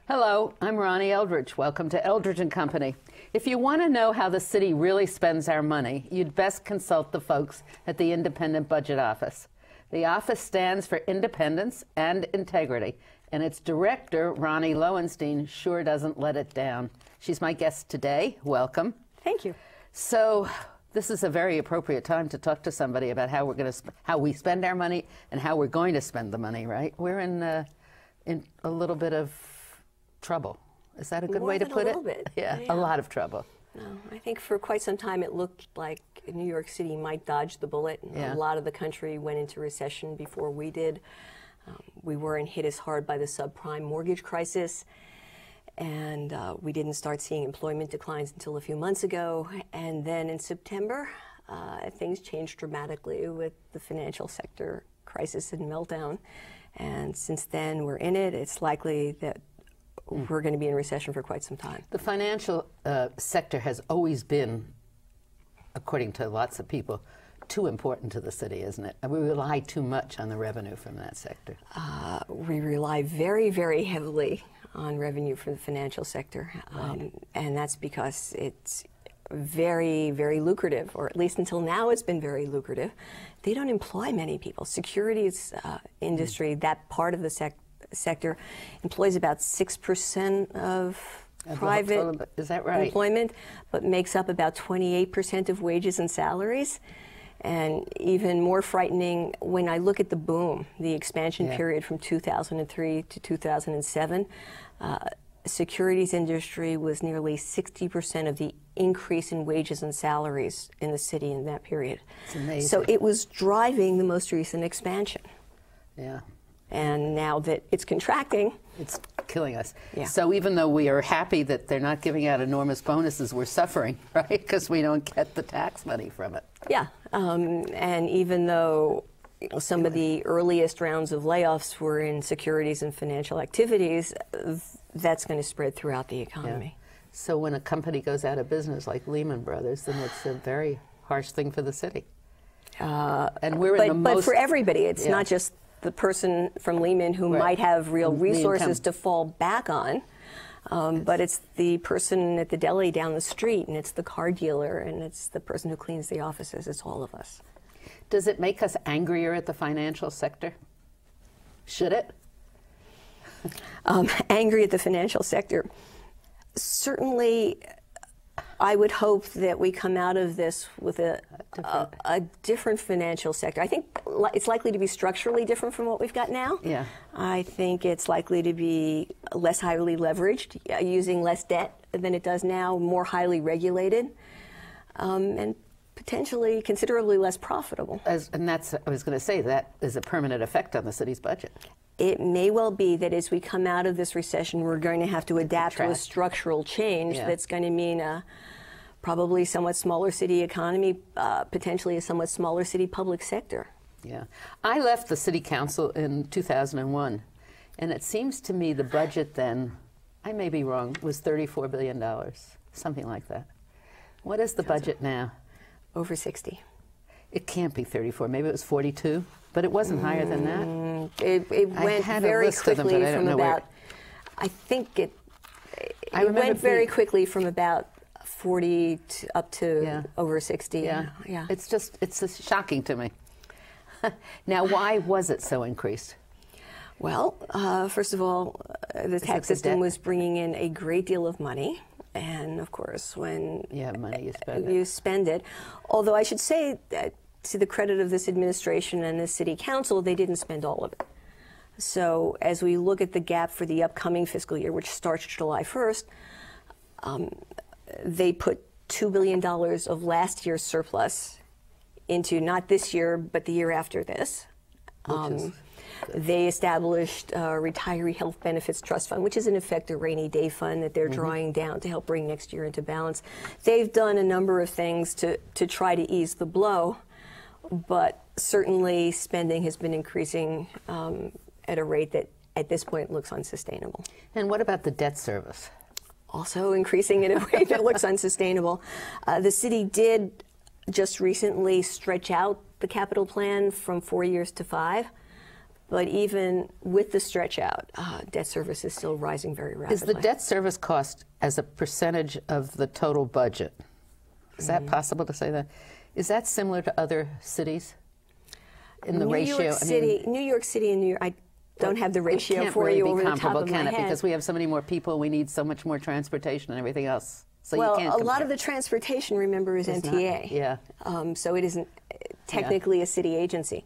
Hello, I'm Ronnie Eldridge. Welcome to Eldridge and Company. If you want to know how the city really spends our money, you'd best consult the folks at the Independent Budget Office. The office stands for independence and integrity, and its director, Ronnie Lowenstein, sure doesn't let it down. She's my guest today. Welcome. Thank you. So, this is a very appropriate time to talk to somebody about how how we spend our money and how we're going to spend the money, right? We're in a little bit of trouble. Is that a good way to put it? A little bit. Yeah, a lot of trouble. No, I think for quite some time it looked like New York City might dodge the bullet. Yeah. A lot of the country went into recession before we did. We weren't hit as hard by the subprime mortgage crisis, and we didn't start seeing employment declines until a few months ago. And then in September, things changed dramatically with the financial sector crisis and meltdown. And since then, we're in it. It's likely that we're going to be in recession for quite some time. The financial sector has always been, according to lots of people, too important to the city, isn't it? We rely too much on the revenue from that sector. We rely very, very heavily on revenue from the financial sector, and that's because it's very, very lucrative, or at least until now it's been very lucrative. They don't employ many people. Securities industry, that part of the sector employs about 6% of private is that right? employment, but makes up about 28% of wages and salaries. And even more frightening, when I look at the boom, the expansion period from 2003 to 2007, securities industry was nearly 60% of the increase in wages and salaries in the city in that period. It's amazing. So it was driving the most recent expansion. Yeah. And now that it's contracting, it's killing us. Yeah. So even though we are happy that they're not giving out enormous bonuses, we're suffering, right? Because we don't get the tax money from it. Yeah. And even though some of the earliest rounds of layoffs were in securities and financial activities, that's going to spread throughout the economy. Yeah. So when a company goes out of business like Lehman Brothers, then it's a very harsh thing for the city. And we're in the most... But for everybody, it's not just the person from Lehman who might have real resources to fall back on, but it's the person at the deli down the street, and it's the car dealer, and it's the person who cleans the offices. It's all of us. Does it make us angrier at the financial sector? Should it? Angry at the financial sector. Certainly, I would hope that we come out of this with a different financial sector. I think it's likely to be structurally different from what we've got now. Yeah. I think it's likely to be less highly leveraged, using less debt than it does now, more highly regulated, and potentially considerably less profitable. And that's, I was going to say, that is a permanent effect on the city's budget. It may well be that as we come out of this recession, we're going to have to adapt to a structural change that's going to mean a probably somewhat smaller city economy, potentially a somewhat smaller city public sector. Yeah. I left the city council in 2001, and it seems to me the budget then, I may be wrong, was $34 billion, something like that. What is the budget now? Over 60. It can't be 34. Maybe it was 42, but it wasn't higher than that. It went very quickly from about, I think it went very quickly from about 40 to up to over 60. Yeah. It's shocking to me. Now, why was it so increased? Well, first of all, the tax system was bringing in a great deal of money. And of course, when money, you spend it. Although I should say that to the credit of this administration and this city council, they didn't spend all of it. So as we look at the gap for the upcoming fiscal year, which starts July 1st, they put $2 billion of last year's surplus into not this year, but the year after this. They established a retiree health benefits trust fund, which is in effect a rainy day fund that they're drawing down to help bring next year into balance. They've done a number of things to try to ease the blow, but certainly spending has been increasing at a rate that at this point looks unsustainable. And what about the debt service? Also increasing at a rate that looks unsustainable. The city did just recently stretch out the capital plan from 4 years to 5. But even with the stretch out, debt service is still rising very rapidly. Is the debt service cost as a percentage of the total budget? Is that possible to say that? Is that similar to other cities in the ratio? New York City and New York, I don't have the ratio for really you over the top of my can it? head. Because we have so many more people, we need so much more transportation and everything else. So well, you can't a lot of the transportation, remember, is MTA. Yeah. So it isn't technically a city agency.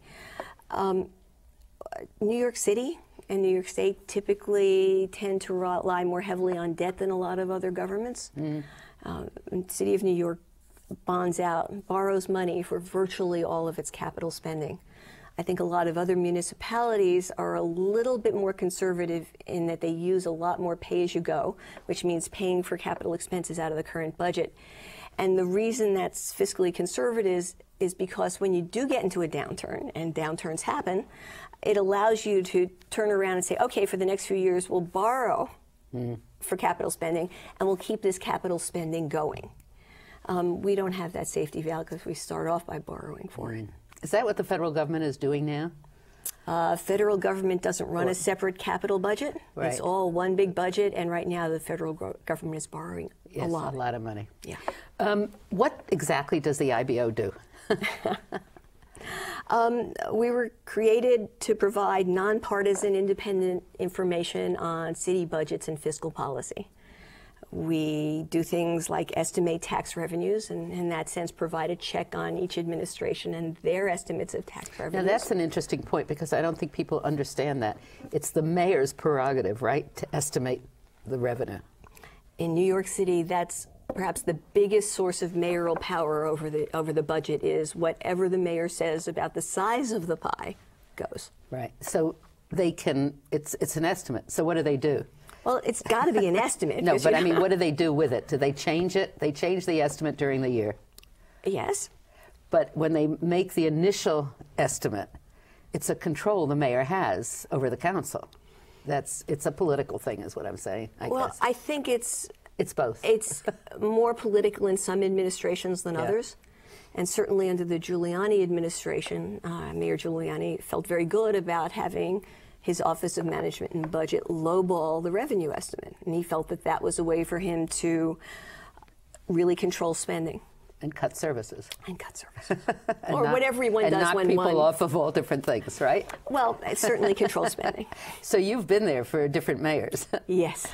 New York City and New York State typically tend to rely more heavily on debt than a lot of other governments. The City of New York bonds out, borrows money for virtually all of its capital spending. I think a lot of other municipalities are a little bit more conservative in that they use a lot more pay-as-you-go, which means paying for capital expenses out of the current budget. And the reason that's fiscally conservative is because when you do get into a downturn, and downturns happen, it allows you to turn around and say, okay, for the next few years, we'll borrow for capital spending, and we'll keep this capital spending going. We don't have that safety valve because we start off by borrowing for it. Is that what the federal government is doing now? Federal government doesn't run a separate capital budget. Right. It's all one big budget, and right now the federal government is borrowing a lot. A lot of money. Yeah. What exactly does the IBO do? We were created to provide nonpartisan, independent information on city budgets and fiscal policy. We do things like estimate tax revenues, and in that sense provide a check on each administration and their estimates of tax revenues. Now that's an interesting point, because I don't think people understand that. It's the mayor's prerogative, right, to estimate the revenue. In New York City, that's perhaps the biggest source of mayoral power over the budget is whatever the mayor says about the size of the pie goes. Right. So they can, it's an estimate. So what do they do? Well, it's got to be an estimate. No, but I mean, what do they do with it? Do they change it? They change the estimate during the year. Yes. But when they make the initial estimate, it's a control the mayor has over the council. It's a political thing, is what I'm saying, I guess. I think it's both. It's more political in some administrations than others. And certainly under the Giuliani administration, Mayor Giuliani felt very good about having his Office of Management and Budget lowball the revenue estimate. And he felt that that was a way for him to really control spending. And cut services. And cut services. Or what everyone does when knock people off of all different things, right? Well, it certainly controls spending. So you've been there for different mayors. Yes.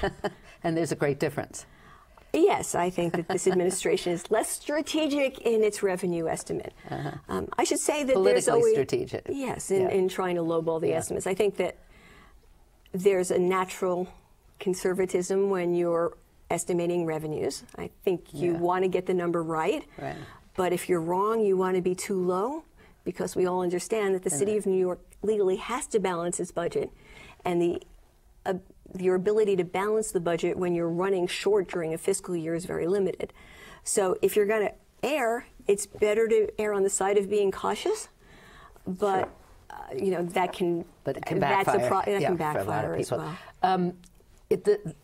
And there's a great difference. Yes, I think that this administration is less strategic in its revenue estimate. I should say that there's always strategic. Yes, in trying to lowball the estimates. I think that there's a natural conservatism when you're estimating revenues. I think you want to get the number right. But if you're wrong, you want to be too low, because we all understand that the city of New York legally has to balance its budget, and your ability to balance the budget when you're running short during a fiscal year is very limited. So if you're going to err, it's better to err on the side of being cautious. But you know, that can backfire. That can backfire as well.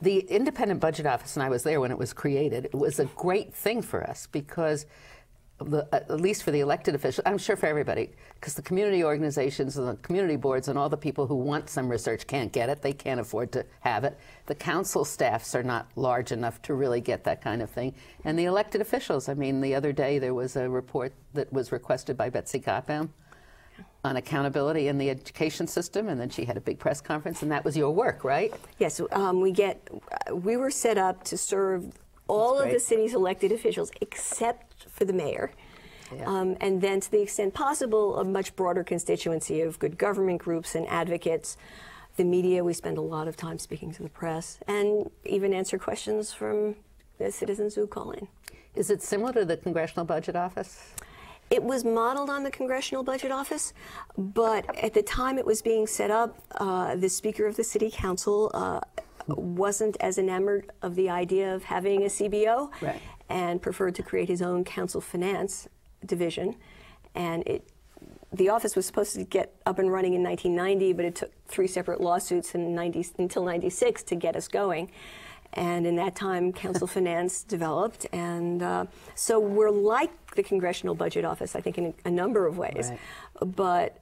The Independent Budget Office, and I was there when it was created, it was a great thing for us, because at least for the elected officials, I'm sure for everybody, because the community organizations and the community boards and all the people who want some research can't get it. They can't afford to have it. The council staffs are not large enough to really get that kind of thing. And the elected officials, I mean, the other day there was a report that was requested by Betsy Gotbaum on accountability in the education system, and then she had a big press conference, and that was your work, right? Yes, we were set up to serve all of the city's elected officials except for the mayor. And then, to the extent possible, a much broader constituency of good government groups and advocates. The media, we spend a lot of time speaking to the press, and even answer questions from the citizens who call in. Is it similar to the Congressional Budget Office? It was modeled on the Congressional Budget Office, but at the time it was being set up, the Speaker of the City Council wasn't as enamored of the idea of having a CBO, and preferred to create his own council finance division. And the office was supposed to get up and running in 1990, but it took 3 separate lawsuits until 96 to get us going. And in that time, Council Finance developed. And so we're like the Congressional Budget Office, I think, in a number of ways. Right. But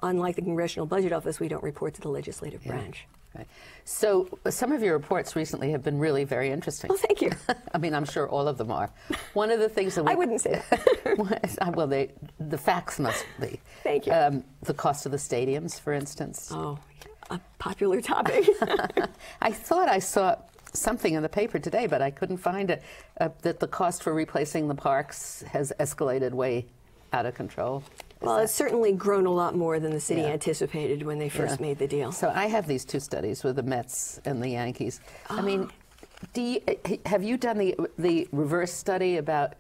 unlike the Congressional Budget Office, we don't report to the legislative branch. Right. So some of your reports recently have been really very interesting. Oh, thank you. I mean, I'm sure all of them are. One of the things that we... I wouldn't say that. Well, the facts must be. Thank you. The cost of the stadiums, for instance. Oh, a popular topic. I thought I saw something in the paper today, but I couldn't find it, that the cost for replacing the parks has escalated way out of control. Well, it's certainly grown a lot more than the city anticipated when they first made the deal. So I have these two studies with the Mets and the Yankees. I mean, have you done the reverse study about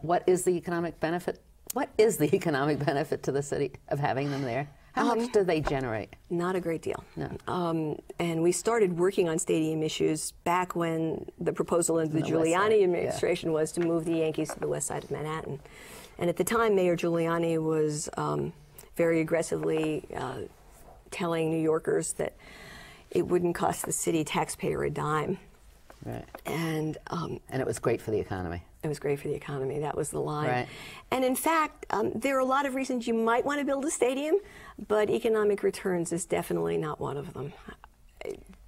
what is the economic benefit? What is the economic benefit to the city of having them there? How much do they generate? Not a great deal. No. And we started working on stadium issues back when the proposal in the Giuliani administration was to move the Yankees to the west side of Manhattan. And at the time, Mayor Giuliani was very aggressively telling New Yorkers that it wouldn't cost the city taxpayer a dime. Right. And it was great for the economy. It was great for the economy. That was the line. Right. And in fact, there are a lot of reasons you might want to build a stadium, but economic returns is definitely not one of them.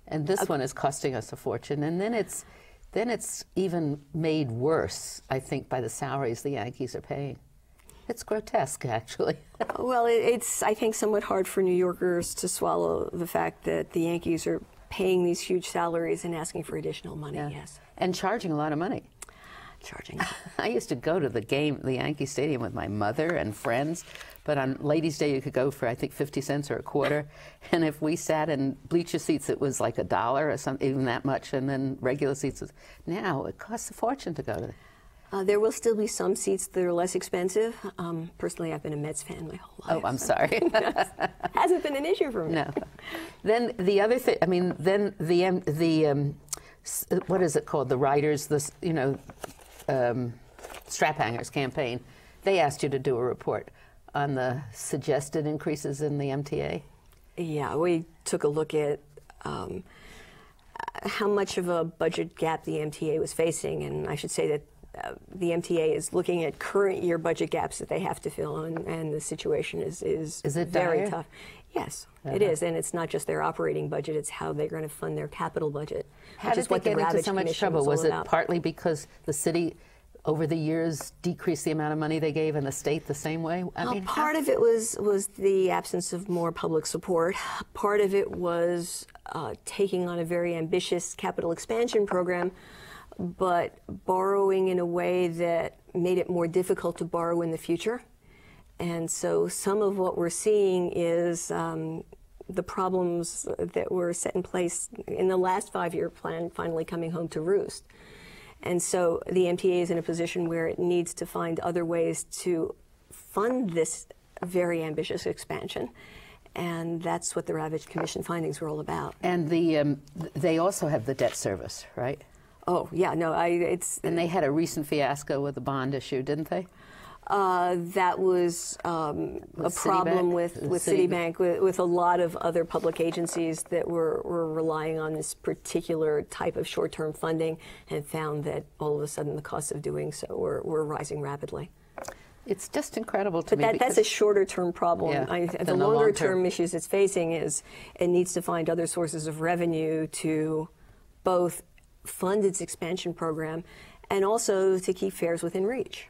And this one is costing us a fortune. And then it's even made worse, I think, by the salaries the Yankees are paying. It's grotesque, actually. Well, it's, I think, somewhat hard for New Yorkers to swallow the fact that the Yankees are paying these huge salaries and asking for additional money, yes. And charging a lot of money. Charging. I used to go to the Yankee Stadium with my mother and friends, but on Ladies' Day you could go for, I think, 50 cents or a quarter. And if we sat in bleacher seats, it was like $1 or something, even that much. And then regular seats, now it costs a fortune to go to. There will still be some seats that are less expensive. Personally, I've been a Mets fan my whole life. Oh, I'm sorry. Hasn't been an issue for me. No. Then the other thing, I mean, then the what is it called? The writers, strap hangers campaign. They asked you to do a report on the suggested increases in the MTA. Yeah, we took a look at how much of a budget gap the MTA was facing, and I should say that the MTA is looking at current year budget gaps that they have to fill, and the situation is it very dire? tough. Yes, it is, and it's not just their operating budget; it's how they're going to fund their capital budget. How did they get into so much trouble? Was it partly because the city, over the years, decreased the amount of money they gave, and the state the same way? I mean, part of it was the absence of more public support. Part of it was taking on a very ambitious capital expansion program, but borrowing in a way that made it more difficult to borrow in the future. And so some of what we're seeing is the problems that were set in place in the last 5-year plan finally coming home to roost. And so the MTA is in a position where it needs to find other ways to fund this very ambitious expansion. And that's what the Ravitch Commission findings were all about. And they also have the debt service, right? Oh, yeah, no, And they had a recent fiasco with the bond issue, didn't they? That was a problem with Citibank, with a lot of other public agencies that were relying on this particular type of short-term funding, and found that all of a sudden the costs of doing so were rising rapidly. It's just incredible to me. But that's a shorter-term problem. Yeah, the longer-term issues it's facing is it needs to find other sources of revenue to both fund its expansion program and also to keep fares within reach.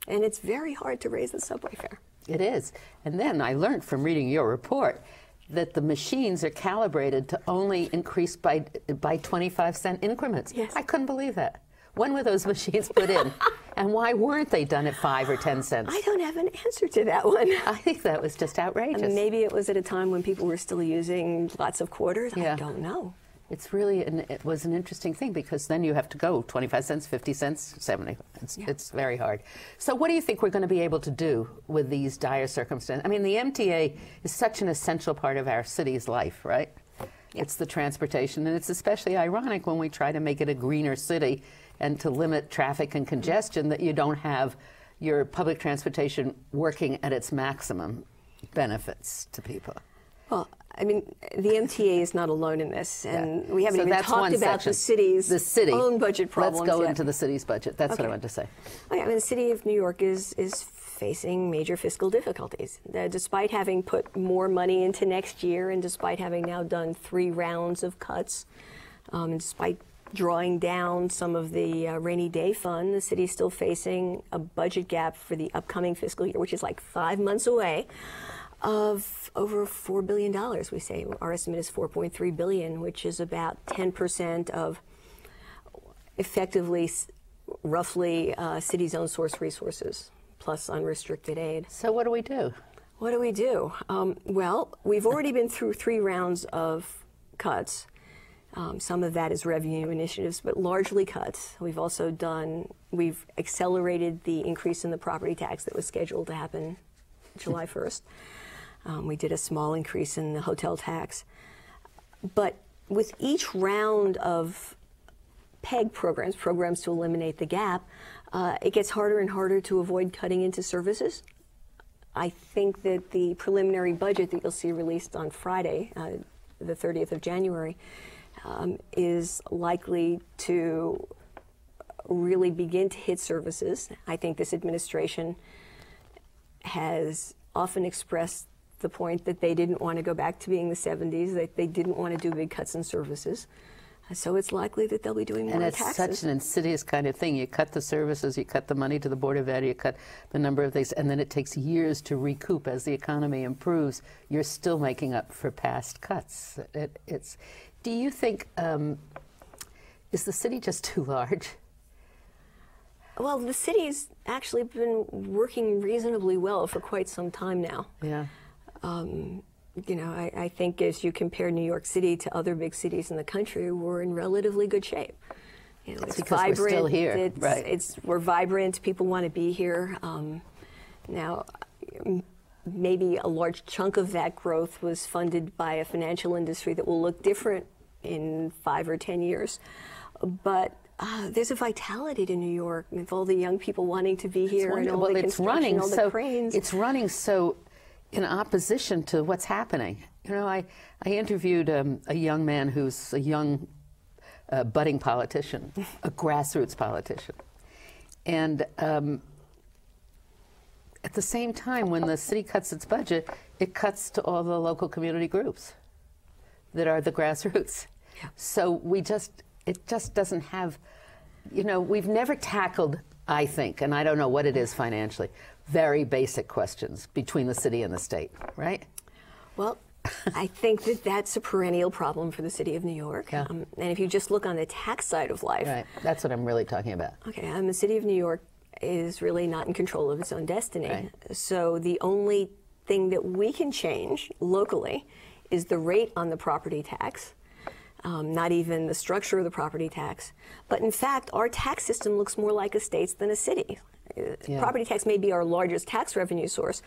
And it's very hard to raise the subway fare. It is. And then I learned from reading your report that the machines are calibrated to only increase by 25-cent increments. Yes. I couldn't believe that. When were those machines put in? And why weren't they done at 5 or 10 cents? I don't have an answer to that one. I think that was just outrageous. I mean, maybe it was at a time when people were still using lots of quarters. Yeah. I don't know. It's really, it was an interesting thing, because then you have to go 25 cents, 50 cents, 70. It's very hard. So what do you think we're going to be able to do with these dire circumstances? I mean, the MTA is such an essential part of our city's life, right? Yeah. It's the transportation, and it's especially ironic when we try to make it a greener city and to limit traffic and congestion that you don't have your public transportation working at its maximum benefits to people. Well, I mean, the MTA is not alone in this, and we haven't So even that's talked one about section. the city's own budget problems Let's go yet. into the city's budget. That's what I Okay. wanted to say. Okay, I mean, the city of New York is facing major fiscal difficulties. Despite having put more money into next year, and despite having now done 3 rounds of cuts, and despite drawing down some of the rainy day fund, the city's still facing a budget gap for the upcoming fiscal year, which is like 5 months away, of over $4 billion. We say our estimate is $4.3 billion, which is about 10% of effectively, roughly, city's own source resources plus unrestricted aid. So what do we do? What do we do? Well, we've already been through 3 rounds of cuts. Some of that is revenue initiatives, but largely cuts. We've accelerated the increase in the property tax that was scheduled to happen July 1st. We did a small increase in the hotel tax. But with each round of PEG programs to eliminate the gap, it gets harder and harder to avoid cutting into services. I think that the preliminary budget that you'll see released on Friday, the 30th of January, is likely to really begin to hit services. I think this administration has often expressed the point that they didn't want to go back to being the 70s, that they didn't want to do big cuts in services. So it's likely that they'll be doing more taxes. And it's such an insidious kind of thing. You cut the services, you cut the money to the Board of Ed, you cut the number of things, and then it takes years to recoup as the economy improves. You're still making up for past cuts. Do you think, is the city just too large? Well, the city's actually been working reasonably well for quite some time now. Yeah. You know, I think as you compare New York City to other big cities in the country, we're in relatively good shape. You know, it's because vibrant. we're still here, right? We're vibrant. People want to be here. Now, maybe a large chunk of that growth was funded by a financial industry that will look different in 5 or 10 years. But there's a vitality to New York with all the young people wanting to be here and all the construction, all the cranes. It's running so in opposition to what's happening. You know, I interviewed a young man who's a young budding politician, a grassroots politician. And at the same time, when the city cuts its budget, it cuts to all the local community groups that are the grassroots. Yeah. So it just doesn't have, you know, we've never tackled, I think, and I don't know what it is financially, very basic questions between the city and the state, right? Well, I think that that's a perennial problem for the city of New York. Yeah. And if you just look on the tax side of life. Right, that's what I'm really talking about. Okay, the city of New York is really not in control of its own destiny. Right. So the only thing that we can change locally is the rate on the property tax. Not even the structure of the property tax. But in fact, our tax system looks more like a state's than a city. Yeah. Property tax may be our largest tax revenue source,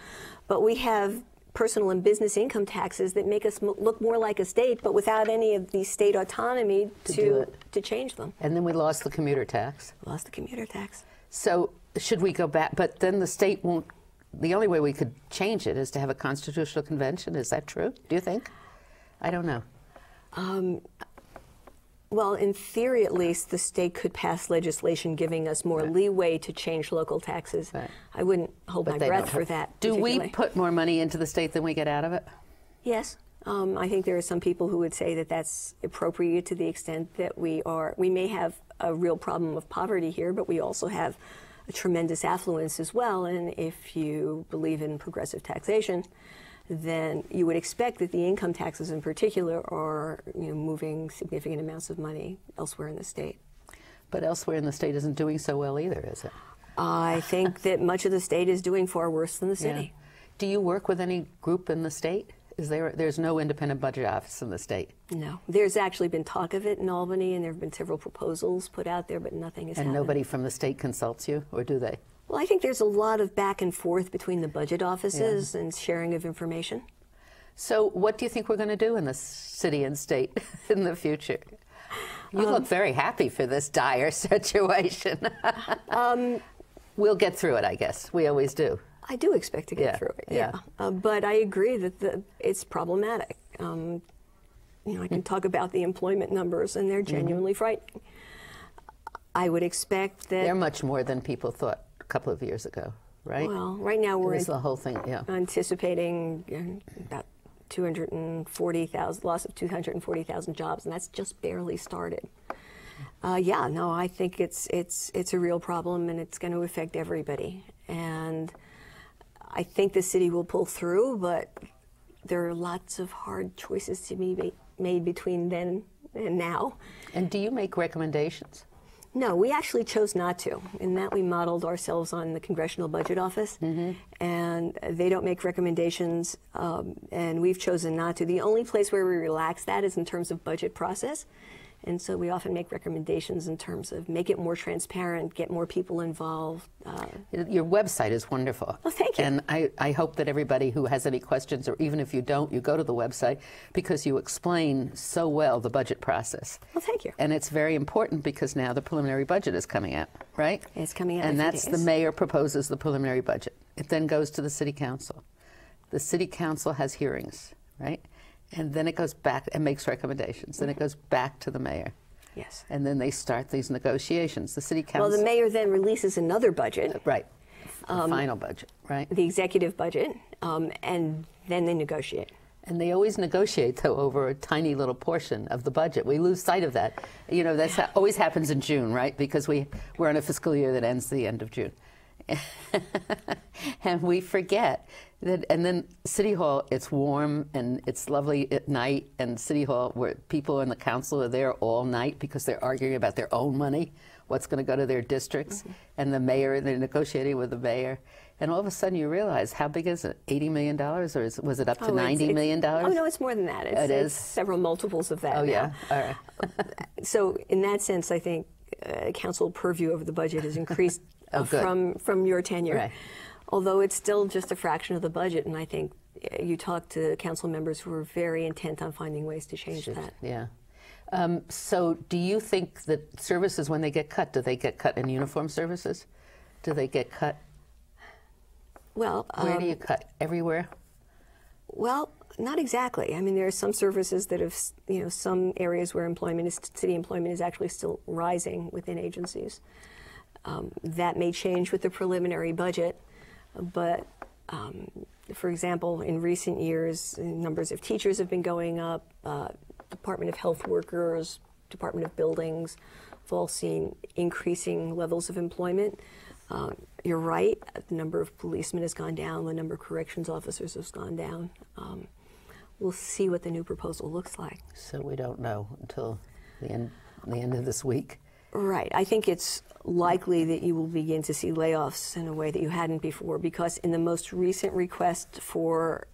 but we have personal and business income taxes that make us look more like a state, but without any of the state autonomy to change them. And then we lost the commuter tax. Lost the commuter tax. So should we go back? But then the state won't, the only way we could change it is to have a constitutional convention. Is that true, do you think? I don't know. Well, in theory, at least, the state could pass legislation giving us more leeway to change local taxes. Right. I wouldn't hold my breath for that. Do we put more money into the state than we get out of it? Yes. I think there are some people who would say that that's appropriate to the extent that we may have a real problem of poverty here, but we also have a tremendous affluence as well. And if you believe in progressive taxation, then you would expect that the income taxes in particular are moving significant amounts of money elsewhere in the state. But elsewhere in the state isn't doing so well either, is it? I think that much of the state is doing far worse than the city. Yeah. Do you work with any group in the state? There's no independent budget office in the state? No. There's actually been talk of it in Albany, and there have been several proposals put out there, but nothing has happened. And nobody from the state consults you, or do they? Well, I think there's a lot of back and forth between the budget offices and sharing of information. So what do you think we're going to do in the city and state in the future? You look very happy for this dire situation. We'll get through it, I guess. We always do. I do expect to get through it, yeah. But I agree that it's problematic. I can talk about the employment numbers, and they're genuinely frightening. I would expect that they're much more than people thought a couple of years ago, right? Well, right now we're the whole thing, anticipating about 240,000 loss of 240,000 jobs, and that's just barely started. I think it's a real problem, and it's going to affect everybody. And I think the city will pull through, but there are lots of hard choices to be made between then and now. And do you make recommendations? No, we actually chose not to. In that, we modeled ourselves on the Congressional Budget Office, and they don't make recommendations, and we've chosen not to. The only place where we relax that is in terms of budget process. And so we often make recommendations in terms of make it more transparent, get more people involved. Your website is wonderful. Oh, thank you. And I hope that everybody who has any questions, or even if you don't, you go to the website, because you explain so well the budget process. Well, thank you. And it's very important because now the preliminary budget is coming out, right? It's coming out and in a few that's days. The mayor proposes the preliminary budget. It then goes to the city council. The city council has hearings, right? And then it goes back and makes recommendations. Then it goes back to the mayor. Yes. And then they start these negotiations. The city council. Well, the mayor then releases another budget. Right. The final budget, right? The executive budget, and then they negotiate. And they always negotiate, though, over a tiny little portion of the budget. We lose sight of that. You know, that's always happens in June, right? Because we're in a fiscal year that ends the end of June. And we forget that, and then City Hall, it's warm and it's lovely at night, and City Hall, where people in the council are there all night because they're arguing about their own money, what's going to go to their districts, and the mayor, they're negotiating with the mayor. And all of a sudden you realize, how big is it? $80 million, or was it up to $90 million? Oh, no, it's more than that. It's several multiples of that now. Yeah? All right. So in that sense, I think council purview over the budget has increased from your tenure. Right. Although it's still just a fraction of the budget, and I think you talk to council members who are very intent on finding ways to change that. Yeah. So do you think that services, when they get cut, do they get cut in uniform services? Do they get cut? Well, where do you cut? Everywhere? Well, not exactly. I mean, there are some services that have, some areas where city employment is actually still rising within agencies. That may change with the preliminary budget, but for example, in recent years, numbers of teachers have been going up. Department of Health workers, Department of Buildings, have all seen increasing levels of employment. You're right, the number of policemen has gone down, the number of corrections officers has gone down. We'll see what the new proposal looks like. So we don't know until the end of this week. Right. I think it's likely that you will begin to see layoffs in a way that you hadn't before, because in the most recent request for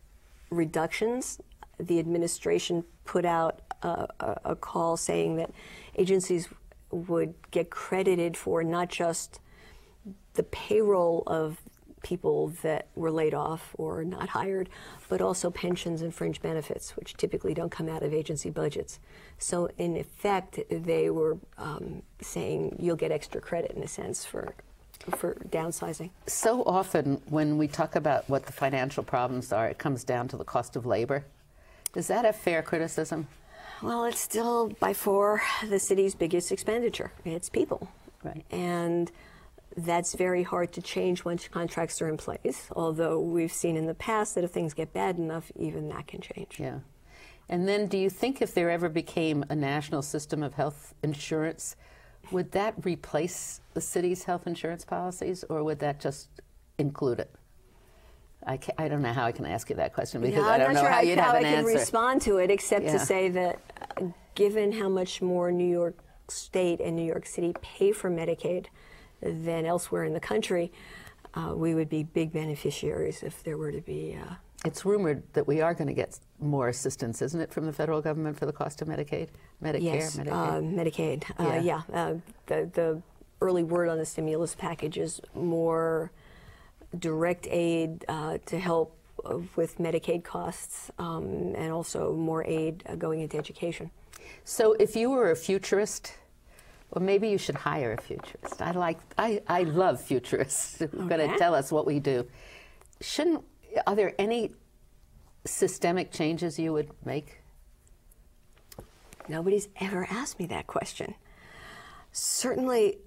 reductions, the administration put out a call saying that agencies would get credited for not just the payroll of people that were laid off or not hired, but also pensions and fringe benefits, which typically don't come out of agency budgets. So in effect, they were saying you'll get extra credit, in a sense, for downsizing. So often when we talk about what the financial problems are, it comes down to the cost of labor. Is that a fair criticism? Well, it's still by far the city's biggest expenditure. It's people. Right. And that's very hard to change once contracts are in place, although we've seen in the past that if things get bad enough, even that can change. Yeah. And then do you think if there ever became a national system of health insurance, would that replace the city's health insurance policies, or would that just include it? I don't know how I can ask you that question, because I don't know how you'd have an answer. I'm not sure how I can respond to it, except to say that given how much more New York State and New York City pay for Medicaid than elsewhere in the country, we would be big beneficiaries if there were to be... It's rumored that we are going to get more assistance, isn't it, from the federal government for the cost of Medicaid? Medicare? Yes, Medicaid. The early word on the stimulus package is more direct aid to help with Medicaid costs, and also more aid going into education. So if you were a futurist, well, maybe you should hire a futurist. I love futurists who are going to tell us what we do. Are there any systemic changes you would make? Nobody's ever asked me that question. Certainly,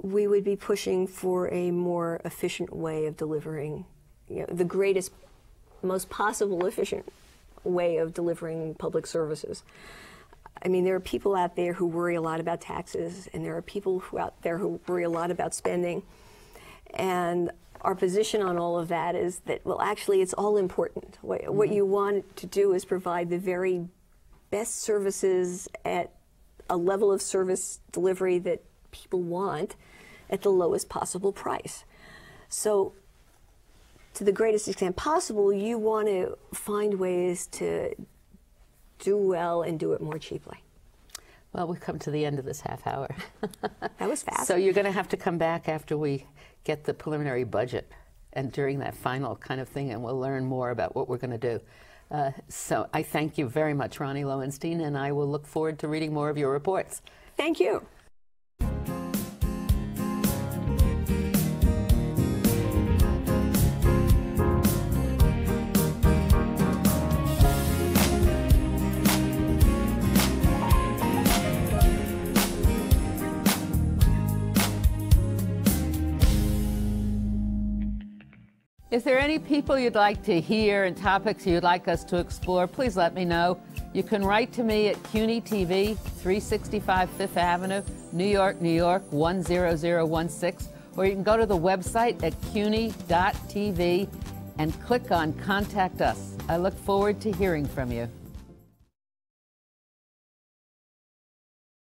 we would be pushing for a more efficient way of delivering, the greatest, most possible efficient way of delivering public services. I mean, there are people out there who worry a lot about taxes, and there are people out there who worry a lot about spending. And our position on all of that is that, well, actually, it's all important. What you want to do is provide the very best services at a level of service delivery that people want at the lowest possible price. So, to the greatest extent possible, you want to find ways to do well and do it more cheaply. Well, we've come to the end of this half hour. That was fast. So you're going to have to come back after we get the preliminary budget and during that final kind of thing, and we'll learn more about what we're going to do. So I thank you very much, Ronnie Lowenstein, and I will look forward to reading more of your reports. Thank you. If there are any people you'd like to hear and topics you'd like us to explore, please let me know. You can write to me at CUNY TV, 365 Fifth Avenue, New York, New York, 10016, or you can go to the website at cuny.tv and click on Contact Us. I look forward to hearing from you.